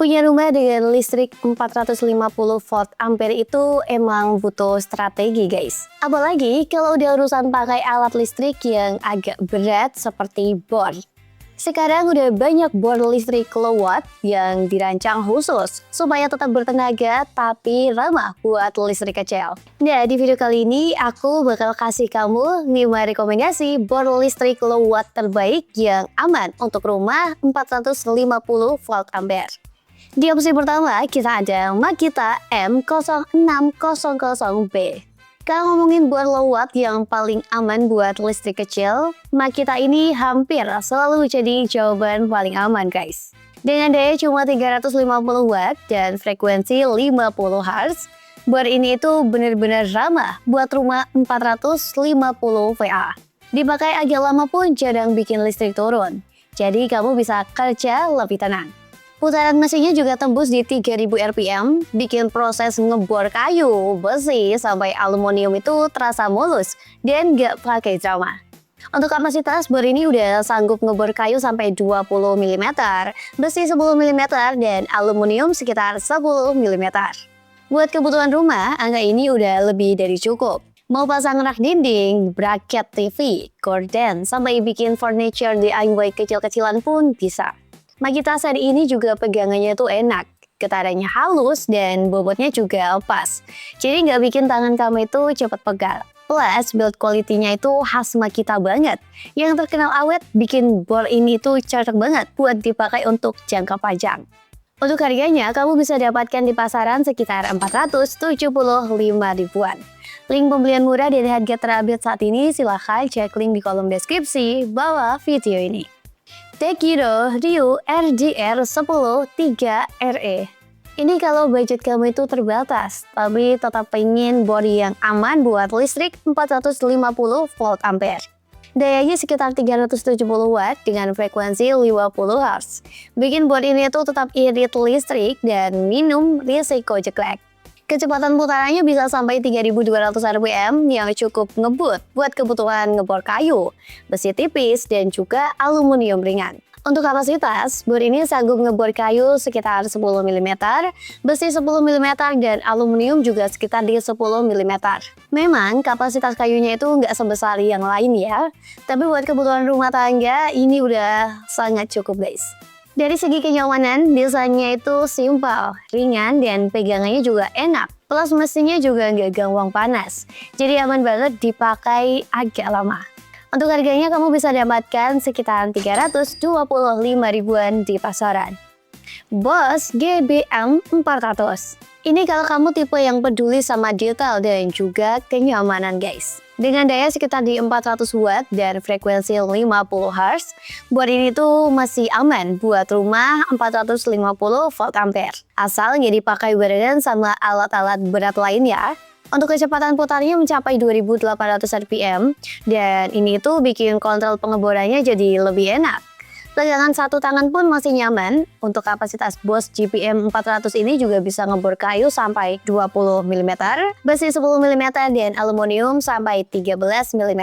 Punya rumah dengan listrik 450 volt ampere itu emang butuh strategi guys. Apalagi kalau udah urusan pakai alat listrik yang agak berat seperti bor. Sekarang udah banyak bor listrik kilowatt yang dirancang khusus supaya tetap bertenaga tapi ramah buat listrik kecil. Nah, di video kali ini aku bakal kasih kamu 5 rekomendasi bor listrik kilowatt terbaik yang aman untuk rumah 450 volt ampere. Di opsi pertama, kita ada Makita M0600B. Kalau ngomongin bor low watt yang paling aman buat listrik kecil, Makita ini hampir selalu jadi jawaban paling aman guys. Dengan daya cuma 350 watt dan frekuensi 50 Hz, bor ini itu benar-benar ramah buat rumah 450 VA. Dipakai agak lama pun jarang bikin listrik turun, jadi kamu bisa kerja lebih tenang. Putaran mesinnya juga tembus di 3000 rpm, bikin proses ngebor kayu, besi, sampai aluminium itu terasa mulus dan gak pakai drama. Untuk kapasitas, bor ini udah sanggup ngebor kayu sampai 20 mm, besi 10 mm, dan aluminium sekitar 10 mm. Buat kebutuhan rumah, angka ini udah lebih dari cukup. Mau pasang rak dinding, bracket TV, gorden, sampai bikin furniture DIY kecil-kecilan pun bisa. Makita seri ini juga pegangannya tuh enak, getarannya halus dan bobotnya juga pas. Jadi nggak bikin tangan kamu itu cepet pegal. Plus build quality-nya itu khas Makita banget. Yang terkenal awet bikin bor ini tuh cocok banget buat dipakai untuk jangka panjang. Untuk harganya kamu bisa dapatkan di pasaran sekitar 475 ribuan. Link pembelian murah dan harga terupdate saat ini silahkan cek link di kolom deskripsi bawah video ini. Tekido Ryu RDR 10 3RE. Ini kalau budget kamu itu terbatas, tapi tetap pengen bor yang aman buat listrik 450 volt ampere. Dayanya sekitar 370 watt dengan frekuensi 50 Hz. Bikin bor ini tuh tetap irit listrik dan minum risiko jeklek. Kecepatan putarannya bisa sampai 3200 rpm yang cukup ngebut buat kebutuhan ngebor kayu, besi tipis, dan juga aluminium ringan. Untuk kapasitas, bor ini sanggup ngebor kayu sekitar 10 mm, besi 10 mm, dan aluminium juga sekitar di 10 mm. Memang kapasitas kayunya itu nggak sebesar yang lain ya, tapi buat kebutuhan rumah tangga ini udah sangat cukup guys. Dari segi kenyamanan, desainnya itu simpel, ringan, dan pegangannya juga enak. Plus mesinnya juga nggak gampang panas, jadi aman banget dipakai agak lama. Untuk harganya kamu bisa dapatkan sekitar 325 ribuan di pasaran. Bosch GBM 400. Ini kalau kamu tipe yang peduli sama detail dan juga kenyamanan guys. Dengan daya sekitar di 400 watt dan frekuensi 50 Hz, bor ini tuh masih aman buat rumah 450 volt ampere. Asal nggak dipakai barengan sama alat-alat berat lain ya. Untuk kecepatan putarnya mencapai 2800 rpm dan ini tuh bikin kontrol pengeborannya jadi lebih enak. Pegangan satu tangan pun masih nyaman. Untuk kapasitas Bosch GBM 400 ini juga bisa ngebor kayu sampai 20 mm, besi 10 mm, dan aluminium sampai 13 mm.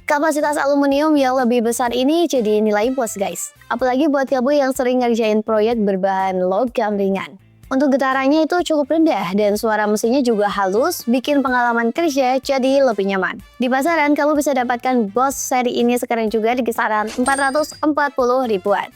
Kapasitas aluminium yang lebih besar ini jadi nilai plus guys. Apalagi buat kamu yang sering ngerjain proyek berbahan logam ringan. Untuk getarannya itu cukup rendah dan suara mesinnya juga halus, bikin pengalaman kerja jadi lebih nyaman. Di pasaran kamu bisa dapatkan Bosch seri ini sekarang juga di kisaran 440 ribuan.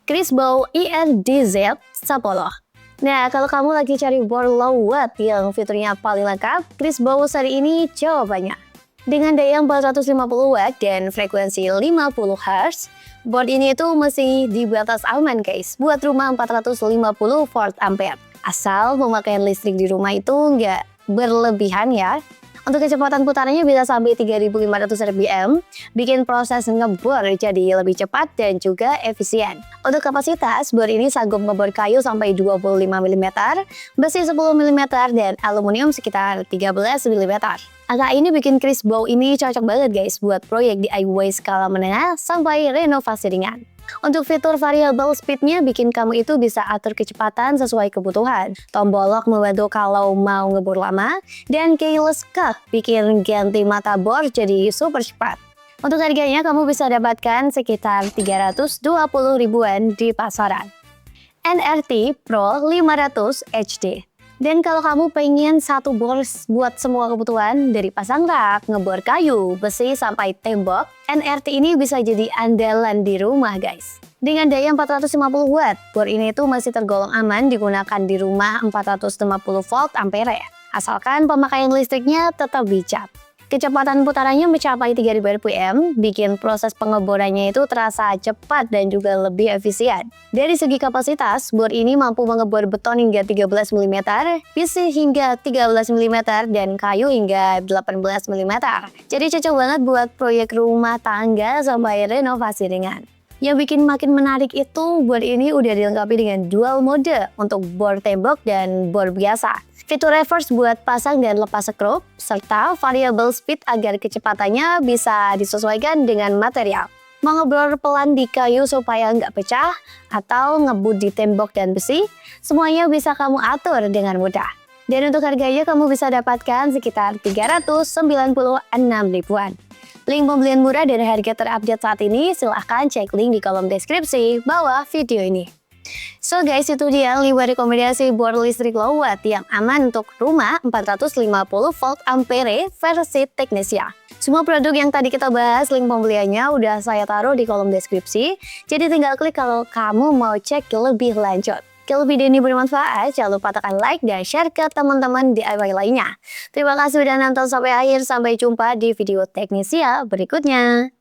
Crisbo IRDZ 10. Nah, kalau kamu lagi cari bor low watt yang fiturnya paling lengkap, Crisbo seri ini jawabannya. Dengan daya 450 watt dan frekuensi 50 Hz, bor ini tuh masih di batas aman guys buat rumah 450 volt ampere. Asal pemakaian listrik di rumah itu nggak berlebihan ya. Untuk kecepatan putarannya bisa sampai 3500 rpm, bikin proses ngebor jadi lebih cepat dan juga efisien. Untuk kapasitas, bor ini sanggup ngebor kayu sampai 25 mm, besi 10 mm, dan aluminium sekitar 13 mm. Angka ini bikin Crisbo ini cocok banget guys buat proyek DIY skala menengah sampai renovasi ringan. Untuk fitur variable speednya bikin kamu itu bisa atur kecepatan sesuai kebutuhan. Tombol lock membantu kalau mau ngebor lama, dan keyless cut bikin ganti mata bor jadi super cepat. Untuk harganya kamu bisa dapatkan sekitar 320 ribuan di pasaran. NRT Pro 500 HD. Dan kalau kamu pengen satu bor buat semua kebutuhan, dari pasang rak, ngebor kayu, besi, sampai tembok, NRT ini bisa jadi andalan di rumah guys. Dengan daya 450 watt, bor ini tuh masih tergolong aman digunakan di rumah 450 volt ampere. Asalkan pemakaian listriknya tetap bijak. Kecepatan putarannya mencapai 3000 rpm, bikin proses pengeborannya itu terasa cepat dan juga lebih efisien. Dari segi kapasitas, bor ini mampu mengebor beton hingga 13 mm, besi hingga 13 mm, dan kayu hingga 18 mm. Jadi cocok banget buat proyek rumah tangga sampai renovasi ringan. Yang bikin makin menarik itu, bor ini udah dilengkapi dengan dual mode untuk bor tembok dan bor biasa. Fitur reverse buat pasang dan lepas skrup, serta variable speed agar kecepatannya bisa disesuaikan dengan material. Mau ngeblor pelan di kayu supaya nggak pecah, atau ngebut di tembok dan besi, semuanya bisa kamu atur dengan mudah. Dan untuk harganya kamu bisa dapatkan sekitar 396 ribuan. Link pembelian murah dan harga terupdate saat ini silahkan cek link di kolom deskripsi bawah video ini. So guys, itu dia 5 rekomendasi bor listrik low watt yang aman untuk rumah 450 volt ampere versi Technesia. Semua produk yang tadi kita bahas, link pembeliannya udah saya taruh di kolom deskripsi. Jadi tinggal klik kalau kamu mau cek lebih lanjut. Kalau video ini bermanfaat, jangan lupa tekan like dan share ke teman-teman DIY lainnya. Terima kasih sudah nonton sampai akhir, sampai jumpa di video Technesia berikutnya.